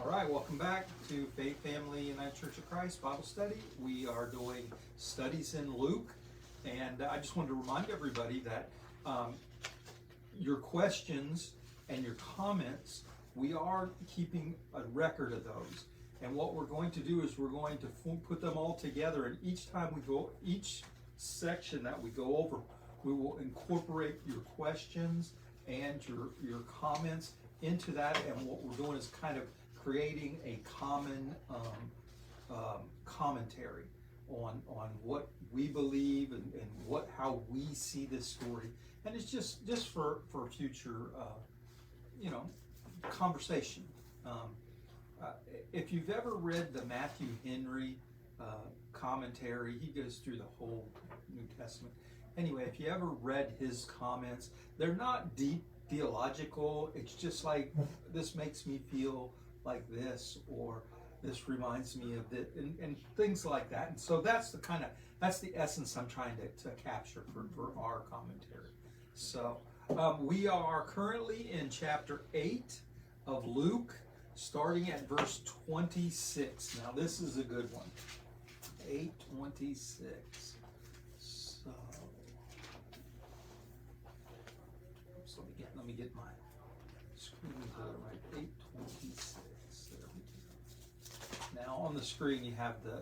All right, welcome back to Faith, Family, United Church of Christ Bible Study. We are doing studies in Luke, and I just wanted to remind everybody that your questions and your comments, we are keeping a record of those. And what we're going to do is we're going to put them all together, and each time we go, each section that we go over, we will incorporate your questions and your comments into that. And what we're doing is kind of creating a common commentary on what we believe and how we see this story, and it's just for future conversation. If you've ever read the Matthew Henry commentary, he goes through the whole New Testament. Anyway, if you ever read his comments, they're not deep theological. It's just like, this makes me feel like this, or this reminds me of it, and things like that. And so that's the essence I'm trying to capture for our commentary. So we are currently in chapter 8 of Luke, starting at verse 26. Now this is a good one. 8:26. So let me get my screen right. 8:26. There we go. Now on the screen you have the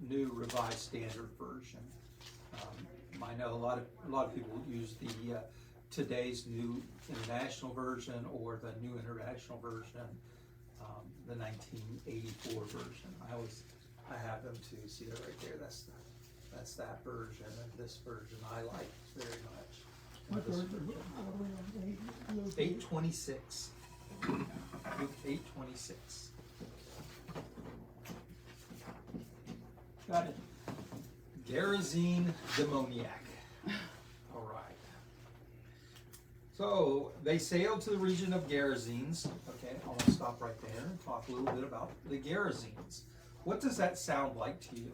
New Revised Standard Version. I know a lot of people use the today's New International Version or the New International Version, the 1984 version. I have them too. See that right there? That's that version, and this version I like very much. What version? 8:26. Luke 8:26. Got it. Gerasene demoniac. All right. So they sailed to the region of Gerasenes. Okay, I want to stop right there and talk a little bit about the Gerasenes. What does that sound like to you?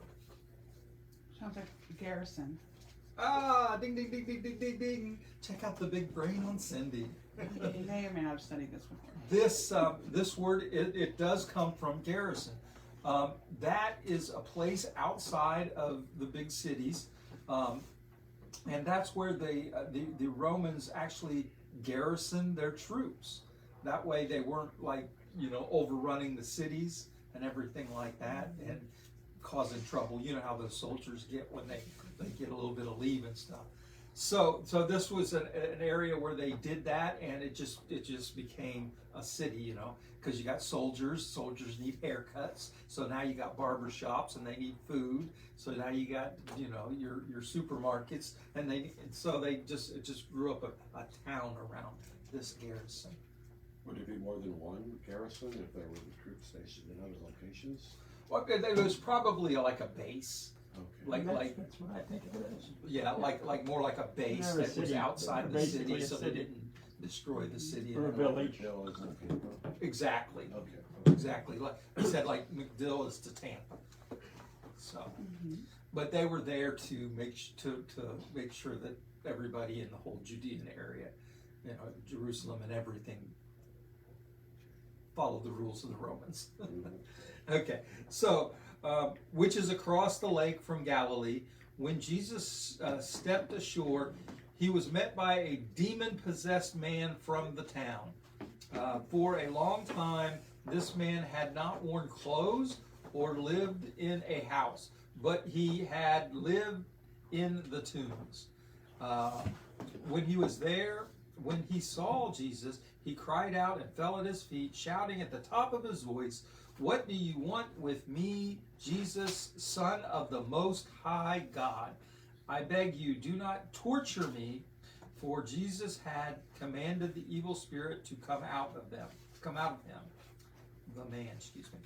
Sounds like garrison. Ah, ding, ding, ding, ding, ding, ding, ding. Check out the big brain on Cindy. You may or may not have studied this before. This word, it does come from garrison. That is a place outside of the big cities, and that's where the Romans actually garrisoned their troops. That way they weren't overrunning the cities and everything like that and causing trouble. You know how those soldiers get when they get a little bit of leave and stuff. So this was an area where they did that, and it just became a city, because you got soldiers need haircuts, so now you got barber shops and they need food, so now you got your supermarkets, and it just grew up a town around this garrison. Would it be more than one garrison if there were troops stationed in other locations? Well, it was probably like a base. Okay. That's what I think it is. Yeah, like more like a base Yeah, that was city, outside the city, basically a so they city. didn't destroy the city. Or a village. Hill is in Tampa. Exactly. Okay. Exactly. Like he said, like McDill is to Tampa. So, but they were there to make sure that everybody in the whole Judean area, Jerusalem and everything, followed the rules of the Romans. Okay, so which is across the lake from Galilee. When Jesus stepped ashore, he was met by a demon-possessed man from the town. For a long time, this man had not worn clothes or lived in a house, but he had lived in the tombs. When he saw Jesus, he cried out and fell at his feet, shouting at the top of his voice, "What do you want with me, Jesus, Son of the Most High God? I beg you, do not torture me." For Jesus had commanded the evil spirit to come out of him. The man, excuse me.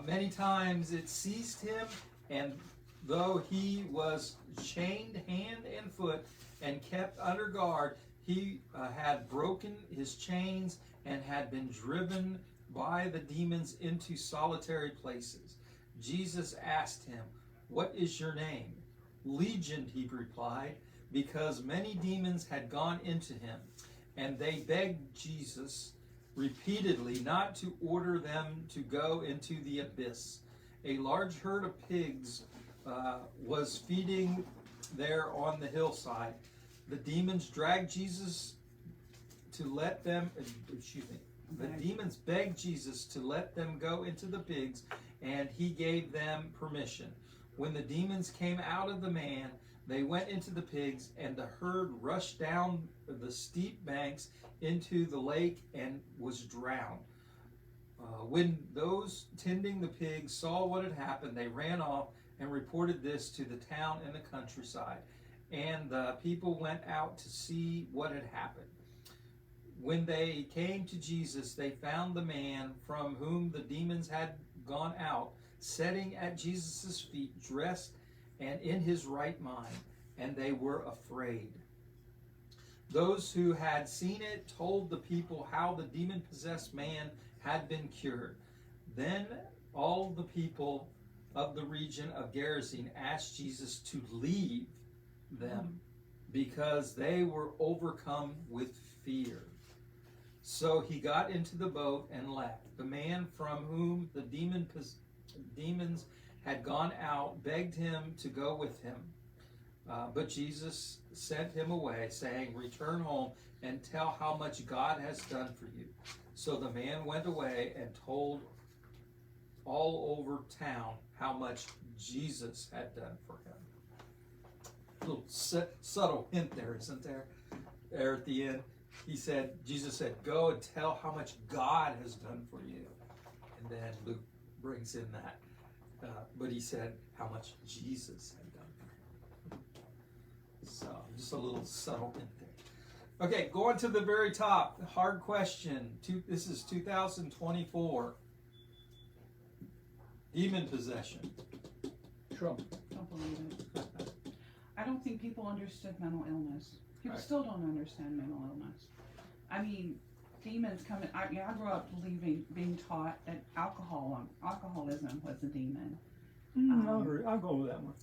Many times it seized him, and though he was chained hand and foot and kept under guard, he had broken his chains and had been driven by the demons into solitary places. Jesus asked him, "What is your name?" "Legion," he replied, because many demons had gone into him. And they begged Jesus, repeatedly not to order them to go into the abyss. A large herd of pigs was feeding there on the hillside. The demons dragged Jesus to let them, the demons begged Jesus to let them go into the pigs, and he gave them permission. When the demons came out of the man, they went into the pigs, and the herd rushed down the steep banks into the lake and was drowned. When those tending the pigs saw what had happened, they ran off and reported this to the town and the countryside. And the people went out to see what had happened. When they came to Jesus, they found the man from whom the demons had gone out, sitting at Jesus' feet, dressed and in his right mind, and they were afraid. Those who had seen it told the people how the demon-possessed man had been cured. Then all the people of the region of Gerasene asked Jesus to leave them because they were overcome with fear. So he got into the boat and left. The man from whom the demons had gone out begged him to go with him. But Jesus sent him away, saying, "Return home and tell how much God has done for you." So the man went away and told all over town how much Jesus had done for him. A little subtle hint there, isn't there? There at the end, Jesus said, "Go and tell how much God has done for you." And then Luke brings in that. But he said how much Jesus had done for him. So just a little subtle hint there. Okay, going to the very top. Hard question. This is 2024. Demon possession. Trouble. Don't believe it. I don't think people understood mental illness. People Right. still don't understand mental illness. I mean, demons come in. I grew up being taught that alcoholism was a demon. I'll go with that one.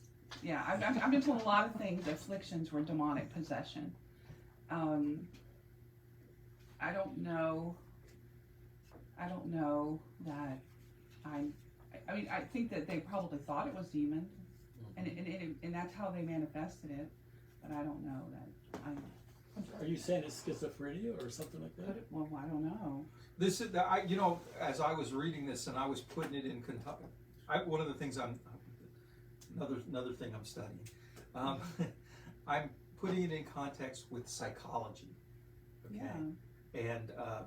Yeah, I've been told a lot of things. Afflictions were demonic possession. I don't know that I think that they probably thought it was demon, and that's how they manifested it. But I don't know that. Are you saying it's schizophrenia or something like that? Well, I don't know. This is, as I was reading this and I was putting it in Kentucky, one of the things another thing I'm studying, I'm putting it in context with psychology. Okay, Yeah.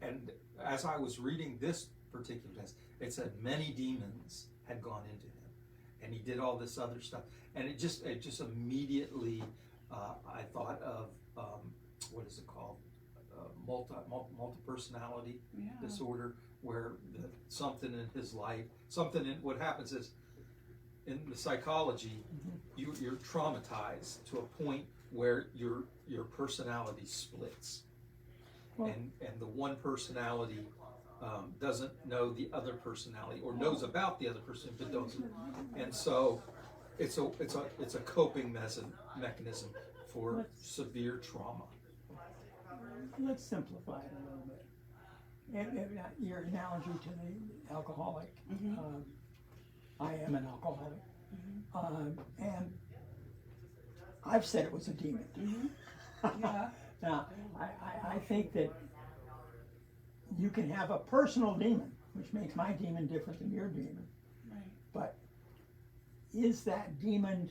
and as I was reading this particular test, it said many demons had gone into him, and he did all this other stuff, and it just immediately I thought of what is it called, multi-personality disorder, where something in his life, what happens is in the psychology, you're traumatized to a point where your personality splits, Well, and the one personality doesn't know the other personality, or knows about the other person but doesn't, and so it's a coping mechanism for severe trauma. let's simplify it a little bit. Your analogy to the alcoholic, I am an alcoholic, and I've said it was a demon. Yeah. Now, I think that you can have a personal demon, which makes my demon different than your demon. Right. But is that demon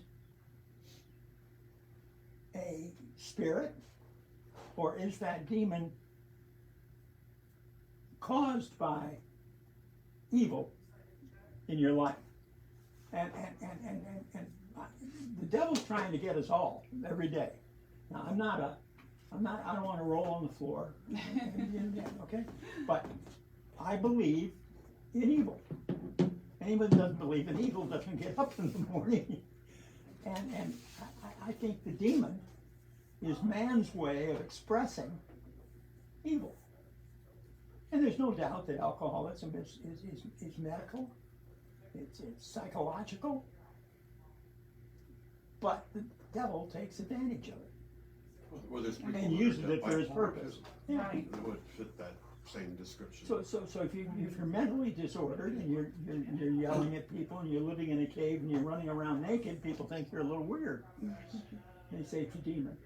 a spirit, or is that demon caused by evil in your life? And the devil's trying to get us all every day. Now, I don't want to roll on the floor, okay? But I believe in evil. Anyone who doesn't believe in evil doesn't get up in the morning. And I think the demon is man's way of expressing evil. And there's no doubt that alcoholism is medical, it's psychological, but the devil takes advantage of it. Well, there's people And that uses are it for his purpose. bipolarism Yeah. Right. that would fit that same description. So if you're mentally disordered and you're yelling at people and you're living in a cave and you're running around naked, people think you're a little weird. They say it's a demon.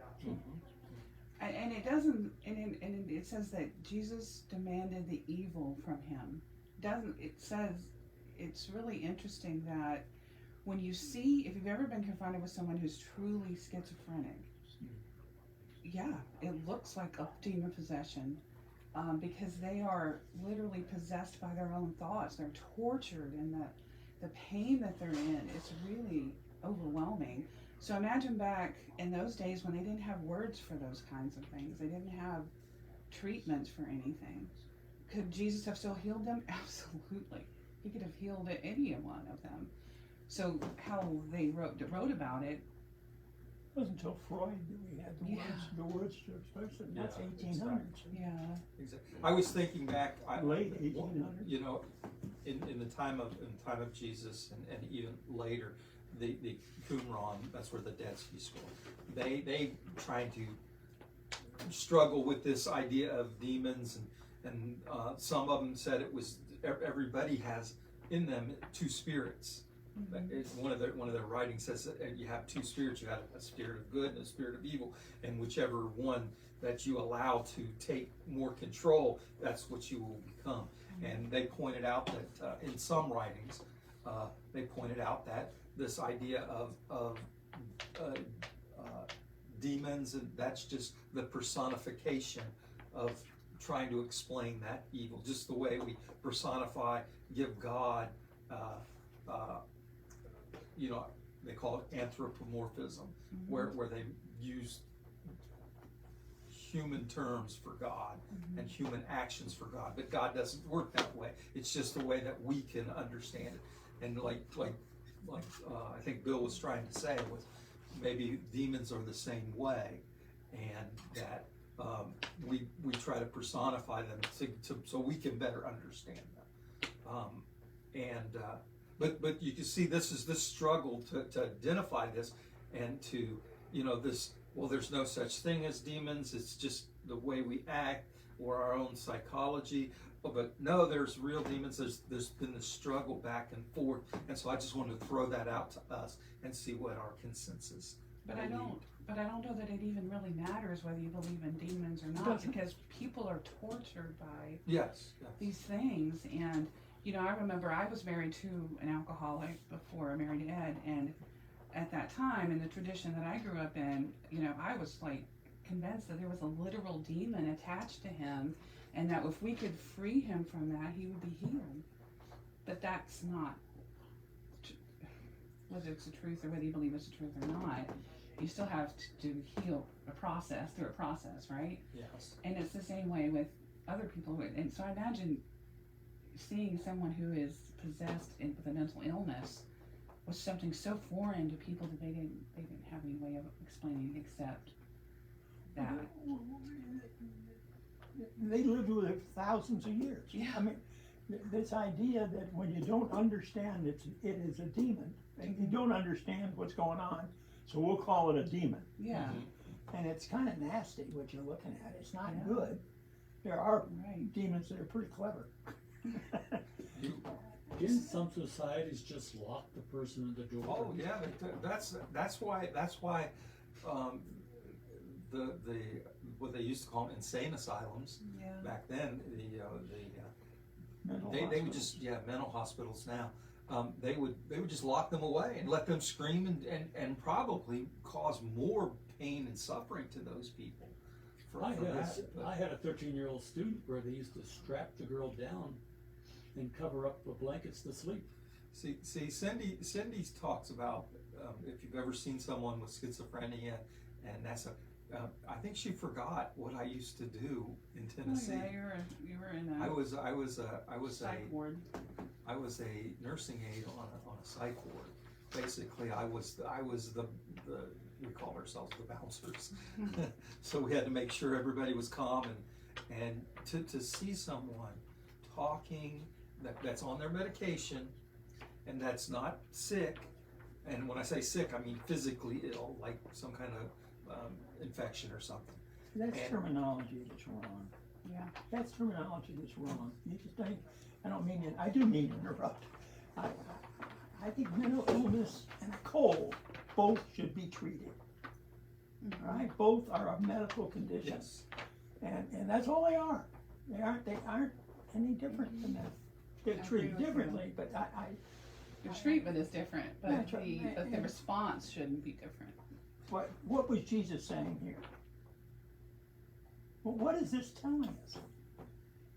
And it doesn't, and it says that Jesus demanded the evil from him. It says, it's really interesting that when you see, if you've ever been confronted with someone who's truly schizophrenic, yeah, it looks like a demon possession, because they are literally possessed by their own thoughts. They're tortured, and the pain that they're in is really overwhelming. So imagine back in those days when they didn't have words for those kinds of things. They didn't have treatments for anything. Could Jesus have still healed them? Absolutely. He could have healed any one of them. So how they wrote about it. It wasn't until Freud that we had the words to express it. And that's 1800s. Yeah. Exactly. I was thinking back, Late 1800s. you know, in the time of Jesus and even later, the Qumran, that's where the Dead Sea Scrolls, they tried to struggle with this idea of demons, and some of them said it was everybody has in them two spirits. One of their writings says that you have two spirits. You have a spirit of good and a spirit of evil, and whichever one that you allow to take more control, that's what you will become. And they pointed out that in some writings, they pointed out that this idea of demons, and that's just the personification of trying to explain that evil, just the way we personify, give God, you know, they call it anthropomorphism, where they use human terms for God and human actions for God, but God doesn't work that way. It's just the way that we can understand it. And like I think Bill was trying to say, was maybe demons are the same way, and that we try to personify them so we can better understand them. But you can see this struggle to identify this and to, you know, this, well, there's no such thing as demons, it's just the way we act or our own psychology. But no, there's real demons. There's been this struggle back and forth, and so I just wanted to throw that out to us and see what our consensus. But I don't know that it even really matters whether you believe in demons or not, Doesn't. because people are tortured by Yes. these things. And you know, I remember I was married to an alcoholic before I married Ed, and at that time, in the tradition that I grew up in, you know, I was like convinced that there was a literal demon attached to him, and that if we could free him from that, he would be healed. But that's not, whether it's the truth or whether you believe it's the truth or not, you still have to heal through a process, right? Yes. And it's the same way with other people. And so I imagine seeing someone who is possessed with a mental illness was something so foreign to people that they didn't have any way of explaining except that. They lived with it thousands of years. Yeah. I mean, this idea that when you don't understand it is a demon, and you don't understand what's going on, so we'll call it a demon. Yeah. And it's kind of nasty what you're looking at. It's not Yeah. good. There are Right. demons that are pretty clever. Didn't some societies just lock the person in the door? Oh yeah, that's why the what they used to call them insane asylums Yeah. back then. Mental They would hospitals. just mental hospitals now. They would just lock them away and let them scream and probably cause more pain and suffering to those people. I had a 13-year-old student where they used to strap the girl down and cover up with blankets to sleep. See, Cindy talks about if you've ever seen someone with schizophrenia, and that's I think she forgot what I used to do in Tennessee. Oh, yeah, you were in I a was psych ward. I was a nursing aide on a psych ward. Basically, I was the we call ourselves the bouncers. So we had to make sure everybody was calm, and to see someone talking that's on their medication and that's not sick, and when I say sick, I mean physically ill, like some kind of infection or something. That's And- terminology that's wrong. Yeah. That's terminology that's wrong. You just, I don't mean it, I do mean to interrupt. I think mental illness and a cold both should be treated. All right, both are a medical condition. Yes. And that's all they are. They aren't any different than that. They're I agree treated with you. differently, but The treatment is different, but That's right. but the response shouldn't be different. what was Jesus saying here? Well, what is this telling us?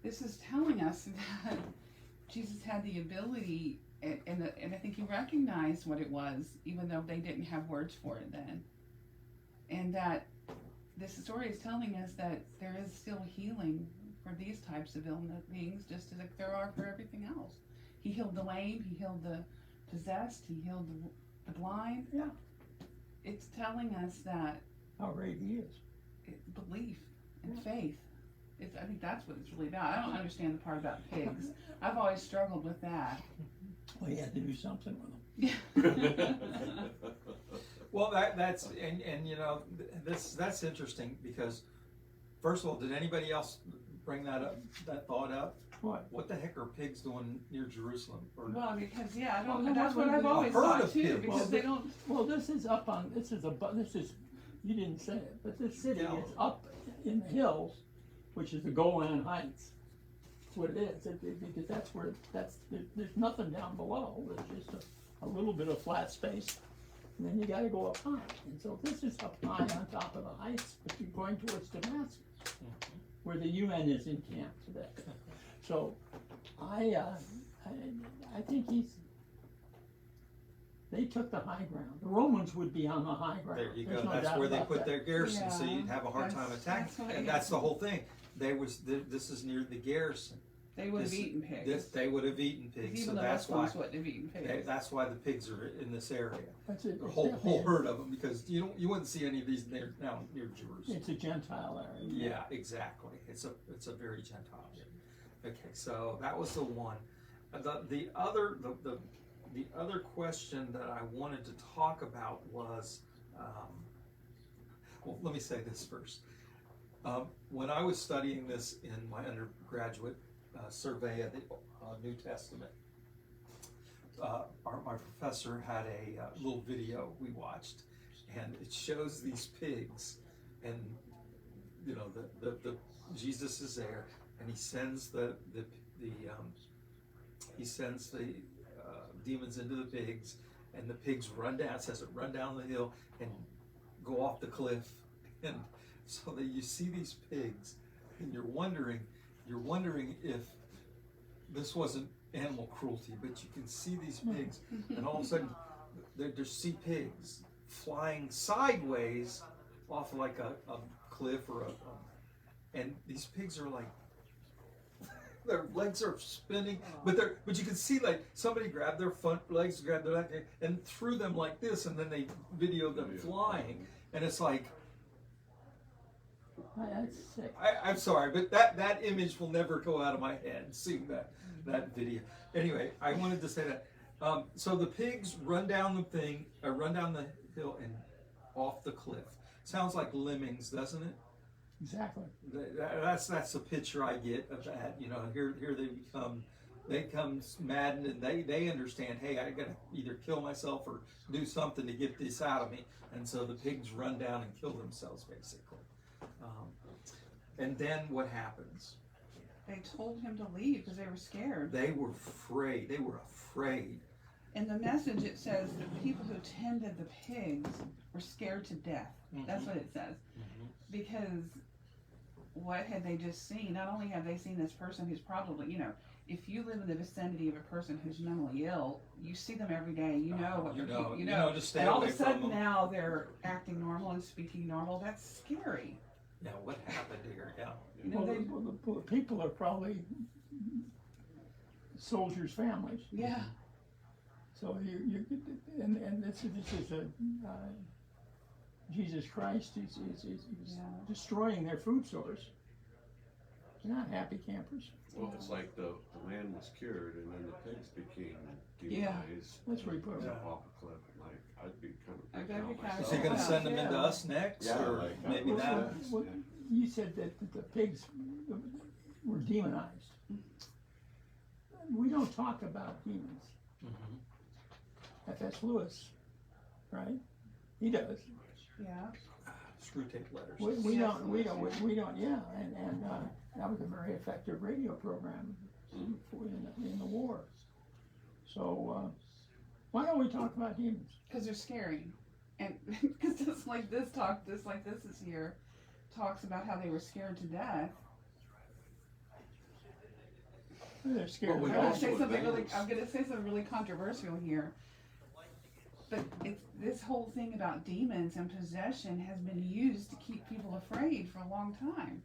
This is telling us that Jesus had the ability, and I think he recognized what it was, even though they didn't have words for it then. And that this story is telling us that there is still healing for these types of illness beings, just as like there are for everything else. He healed the lame, he healed the possessed, he healed the blind. Yeah. It's telling us that How great he is. belief and faith. I think that's what it's really about. I don't understand the part about pigs. I've always struggled with that. Well, he had to do something with them. Well, that's and you know that's interesting because first of all, did anybody else bring that thought up? What the heck are pigs doing near Jerusalem? Well, because I don't. Well, That's what I've always I've heard thought of too. pigs. Because Well, they don't. Well, this is you didn't say it, but this city Galilee. is up in the hills, which is the Golan Heights. That's what it is, because that's where, there's nothing down below, there's just a little bit of flat space, and then you gotta go up high. And so this is up high on top of the heights, but you're going towards Damascus, where the UN is in camp today. So, I think they took the high ground. The Romans would be on the high ground. There you There's go. no That's doubt where they about put that. their garrison, so Yeah, you'd have a hard time that's attacking. what And it that's is. the whole thing. This is near the garrison. They would have This- eaten pigs. They would have eaten pigs, so Even the that's why. Muslims wouldn't have eaten pigs. That's why the pigs are in this area. That's it. A It's whole definitely- herd of them because you wouldn't see any of these near Jerusalem. It's a Gentile area. Yeah, exactly. It's a very Gentile area. Okay, so that was the one. The other question that I wanted to talk about was, well, let me say this first. When I was studying this in my undergraduate survey of the New Testament, my professor had a little video we watched, and it shows these pigs, and you know the Jesus is there, and he sends the demons into the pigs, and the pigs run down. It says it run down the hill and go off the cliff, and so that you see these pigs, and you're wondering if this wasn't animal cruelty, but you can see these pigs, and all of a sudden, they just see pigs flying sideways off like a cliff or and these pigs are like, their legs are spinning, but you can see like somebody grabbed their front legs, grabbed their leg, and threw them like this, and then they videoed them flying, and it's like, That's sick. I'm sorry, but that image will never go out of my head, seeing that video. Anyway, I wanted to say that. So the pigs run down the hill and off the cliff. Sounds like lemmings, doesn't it? Exactly. That's the picture I get of that. You know, here they become maddened, and they understand, hey, I gotta either kill myself or do something to get this out of me. And so the pigs run down and kill themselves, basically. And then what happens? They told him to leave because they were scared. They were afraid. They were afraid. In the message, it says the people who tended the pigs were scared to death. That's what it says. Because what had they just seen? Not only have they seen this person who's probably, if you live in the vicinity of a person who's mentally ill, you see them every day. You know what you know, just stay and all away of a from sudden them. now they're acting normal and speaking normal. That's scary. Yeah, what happened here? Yeah. You know, The people are probably soldiers' families. yeah. So and this is a Jesus Christ is Yeah. destroying their food source. They're not happy campers. Well, it's like the man was cured and then the pigs became Yeah. demonized. That's where you put It's them. off a cliff, like, I'd be kind of. I'd freaked be out kind of- Is he going to Yeah. send them into us next, Yeah, or like, maybe Well, that? well, you said that the pigs were demonized. We don't talk about demons. F.S. Lewis, right? He does. Yeah. Screw tape letters. We Yes, don't, yeah, and that was a very effective radio program in the war. So, why don't we talk about demons? Because they're scary, and because just like this is here, talks about how they were scared to death. They're scared. Well, we of I'm gonna also say something really. advance. I'm gonna say something really controversial here. But it's this whole thing about demons and possession has been used to keep people afraid for a long time.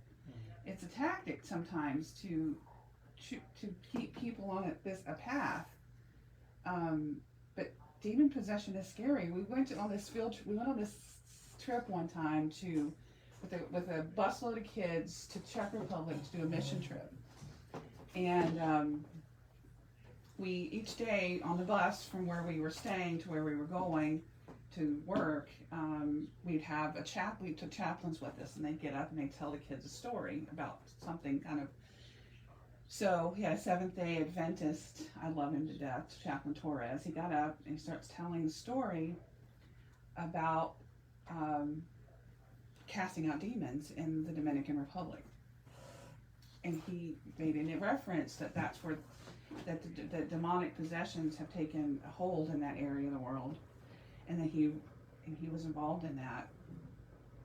It's a tactic sometimes to keep people on a path. But demon possession is scary. We went on this trip one time with a busload of kids to Czech Republic to do a mission trip, and we each day on the bus from where we were staying to where we were going to work, we'd have we took chaplains with us, and they'd get up and they'd tell the kids a story about something kind of. So he had a Seventh-day Adventist, I love him to death, Chaplain Torres. He got up and he starts telling the story about casting out demons in the Dominican Republic. And he made a reference that's where the demonic possessions have taken a hold in that area of the world, and that he was involved in that.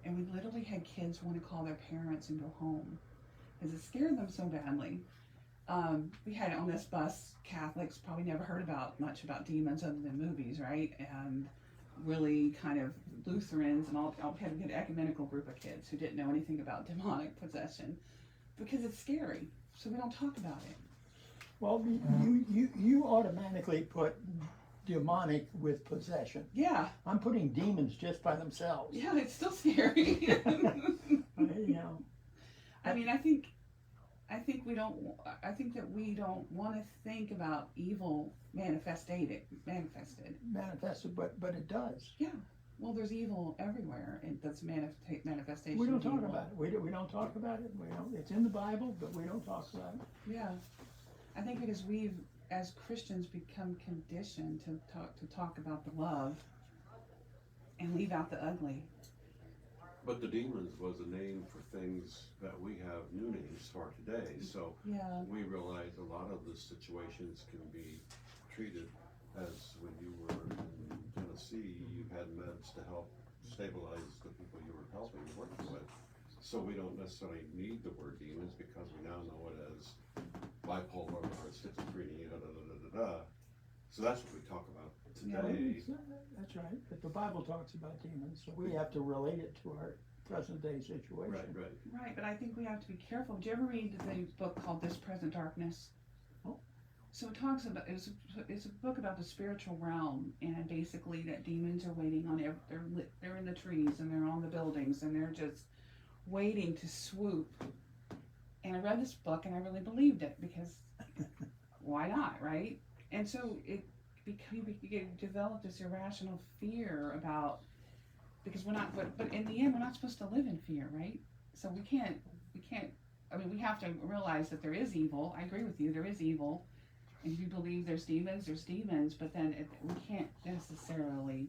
And we literally had kids want to call their parents and go home because it scared them so badly. We had on this bus Catholics probably never heard much about demons other than movies, right? And really kind of Lutherans and all we had a good ecumenical group of kids who didn't know anything about demonic possession because it's scary, so we don't talk about it. Well, you automatically put demonic with possession. Yeah, I'm putting demons just by themselves. yeah, it's still scary. You know, I mean, I think that we don't want to think about evil manifested. but it does. Yeah. Well, there's evil everywhere, and that's manifestation. We don't of talk evil. about it. We don't talk about it. It's in the Bible, but we don't talk about it. Yeah, I think because we've, as Christians, become conditioned to talk about the love, and leave out the ugly. But the demons was a name for things that we have new names for today, so Yeah. we realize a lot of the situations can be treated as when you were in Tennessee, you had meds to help stabilize the people you were helping, working with. So we don't necessarily need the word demons because we now know it as bipolar or schizophrenia, So that's what we talk about today. That's right. But the Bible talks about demons, so we have to relate it to our present day situation. Right. Right, but I think we have to be careful. Did you ever read the book called This Present Darkness? Oh. So it talks about it's a book about the spiritual realm, and basically that demons are waiting on they're in the trees and they're on the buildings and they're just waiting to swoop. And I read this book and I really believed it because why not, right? And so it developed this irrational fear about, because we're not, but in the end we're not supposed to live in fear, right? So we can't, I mean, we have to realize that there is evil. I agree with you, there is evil. And if you believe there's demons, but then we can't necessarily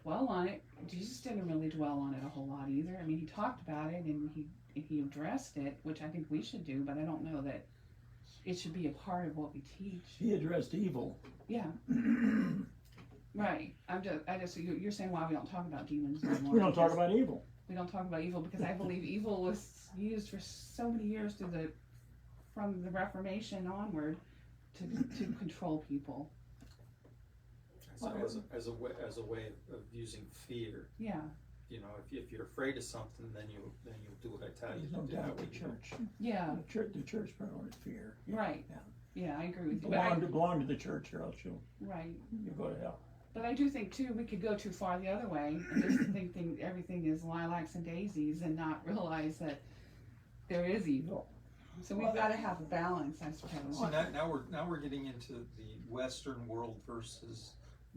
dwell on it. Jesus didn't really dwell on it a whole lot either. I mean, he talked about it and he addressed it, which I think we should do, but I don't know that it should be a part of what we teach. He addressed evil. Yeah. Right. You're saying why we don't talk about demons anymore. We don't talk because about evil. We don't talk about evil because I believe evil was used for so many years from the Reformation onward to control people. So as a way of using fear. Yeah. You know, if you're afraid of something, then you do what I tell you. There's no to do. doubt the church. Yeah. The church promoted fear. Yeah. Right. Yeah. Yeah, I agree with you. Belong to the church, or else you'll go to hell. But I do think too we could go too far the other way and just think everything is lilacs and daisies and not realize that there is evil. So we've got to have a balance, I suppose. See, now we're getting into the Western world versus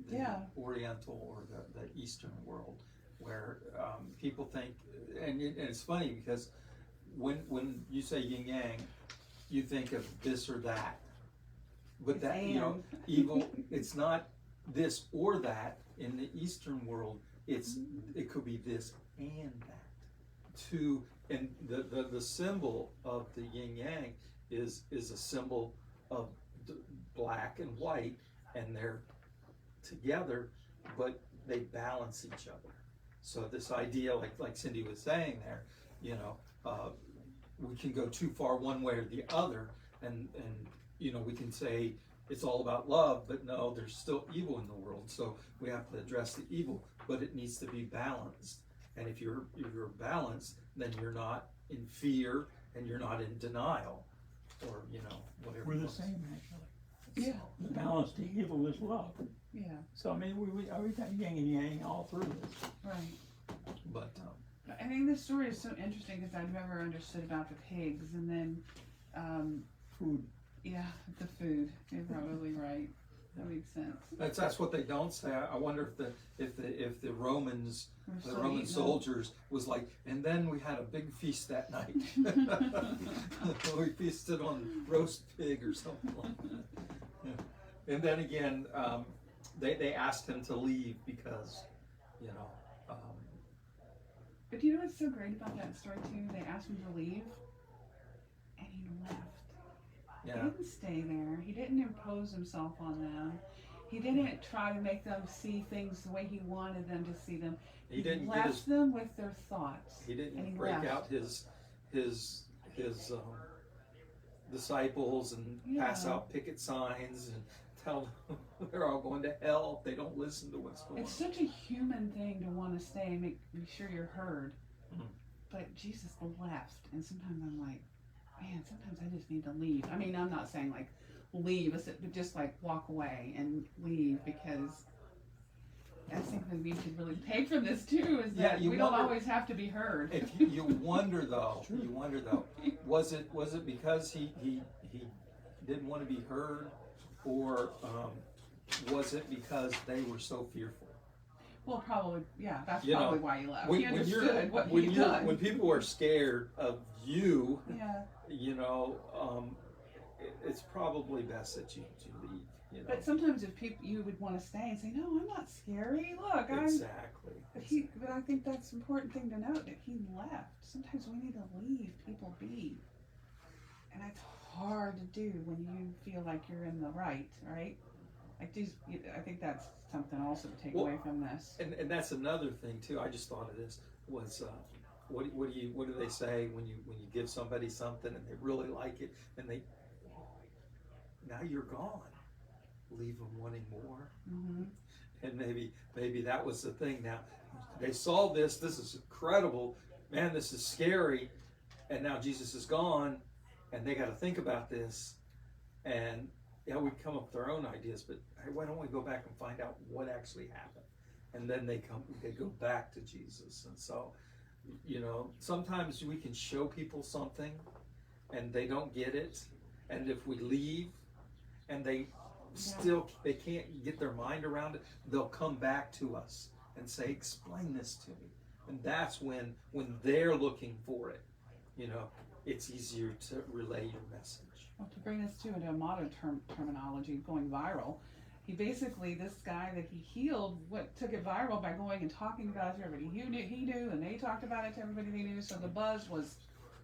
the Yeah. Oriental or the Eastern world, where people think, and it's funny because when you say yin yang, you think of this or that, but It's that and. evil. It's not this or that. In the Eastern world, it could be this and that. Two, and the symbol of the yin yang is a symbol of black and white, and they're together, but they balance each other. So this idea, like Cindy was saying there, we can go too far one way or the other, and we can say it's all about love, but no, there's still evil in the world. So we have to address the evil, but it needs to be balanced. And if you're balanced, then you're not in fear and you're not in denial, or whatever. We're the same, actually. Yeah. The balance to evil is love. Yeah. So I mean, we got yin and yang all through this. Right. But I think this story is so interesting because I've never understood about the pigs, and then, Food. yeah, the food. You're probably right. That makes sense. that's what they don't say. I wonder if the Romans, We're the still Roman eating soldiers, was like, and then we had a big feast that night. We feasted on roast pig or something like that. Yeah. And then again, they asked him to leave because, But do you know what's so great about that story too? They asked him to leave, and he left. He yeah, didn't stay there. He didn't impose himself on them. He didn't try to make them see things the way he wanted them to see them. he didn't get left his, them with their thoughts. he didn't and he break left. out his disciples and pass Yeah. out picket signs and tell them they're all going to hell if they don't listen to what's going on. It's such a human thing to want to stay and make sure you're heard. Mhm. But Jesus left, and sometimes I'm like, man, sometimes I just need to leave. I mean, I'm not saying like leave, but just like walk away and leave, because I think that we should really take from this too, is Yeah, that you we don't wonder- always have to be heard. If you wonder though, was it because he didn't want to be heard, or was it because they were so fearful? Well, probably, yeah, that's You know, probably why he left. When, He when understood what when he'd you're done. when people are scared of you, Yeah, it's probably best that you leave. but sometimes if people, you would want to stay and say, no, I'm not scary. Look, I'm. Exactly. But I think that's an important thing to note, that he left. Sometimes we need to leave people be. And that's hard to do when you feel like you're in the right? Like these, I think that's something also to take Well, away from this. And that's another thing too. I just thought of this was what do they say when you give somebody something and they really like it, and now you're gone, leave them wanting more. Mm-hmm. And maybe that was the thing. Now they saw this is incredible, man, this is scary, and now Jesus is gone, and they got to think about this, and we come up with our own ideas, but hey, why don't we go back and find out what actually happened? And then they go back to Jesus. And so, sometimes we can show people something and they don't get it, and if we leave and they can't get their mind around it, they'll come back to us and say, explain this to me. And that's when they're looking for it, it's easier to relay your message. Well, to bring this into a modern terminology, going viral, this guy that he healed, took it viral by going and talking about it to everybody he knew, and they talked about it to everybody they knew. So the buzz was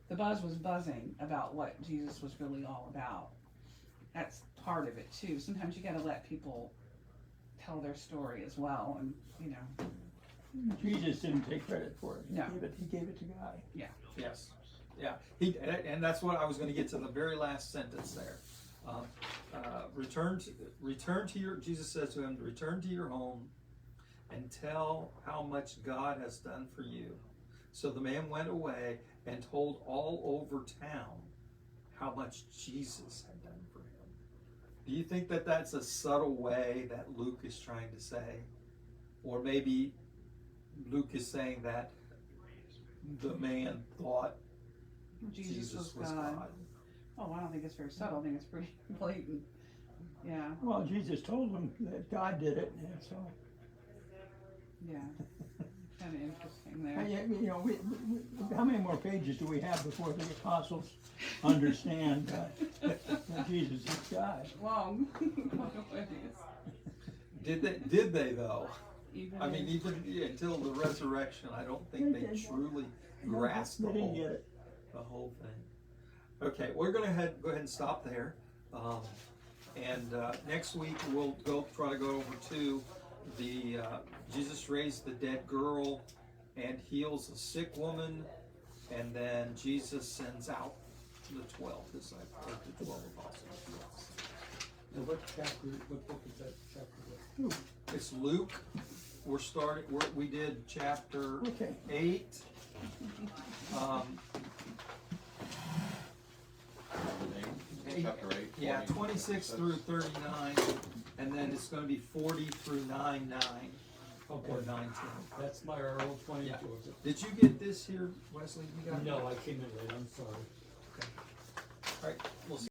buzzing about what Jesus was really all about. That's part of it too. Sometimes you got to let people tell their story as well, and Jesus didn't take credit for it. No. He gave it to God. Yes. Yeah. And that's what I was going to get to, the very last sentence there. Return to your, Jesus says to him, return to your home and tell how much God has done for you. So the man went away and told all over town how much Jesus had done for him. Do you think that that's a subtle way that Luke is trying to say? Or maybe Luke is saying that the man thought Jesus was God. Oh, I don't think it's very subtle. I think it's pretty blatant. Yeah, Well, Jesus told them that God did it, and so. yeah. Kind of interesting there. You know, how many more pages do we have before the apostles understand that Jesus is God? Long. Did they though? Even I mean, even until the resurrection, I don't think they truly grasped They didn't get it. the whole thing. Okay, we're gonna go ahead and stop there. And next week we'll try to go over to the Jesus raised the dead girl and heals a sick woman, and then Jesus sends out the 12 disciples, or the 12 apostles. And what book is that chapter? It's Luke. We did chapter Okay. 8. Chapter 8. Yeah, 20. 26 through 39, and then it's going to be 40 through 9:9 or Okay, 9:10. that's my roll 22, Yeah. is it? Did you get this here, Wesley? You got it? No, I came in late, I'm sorry. All right, we'll see.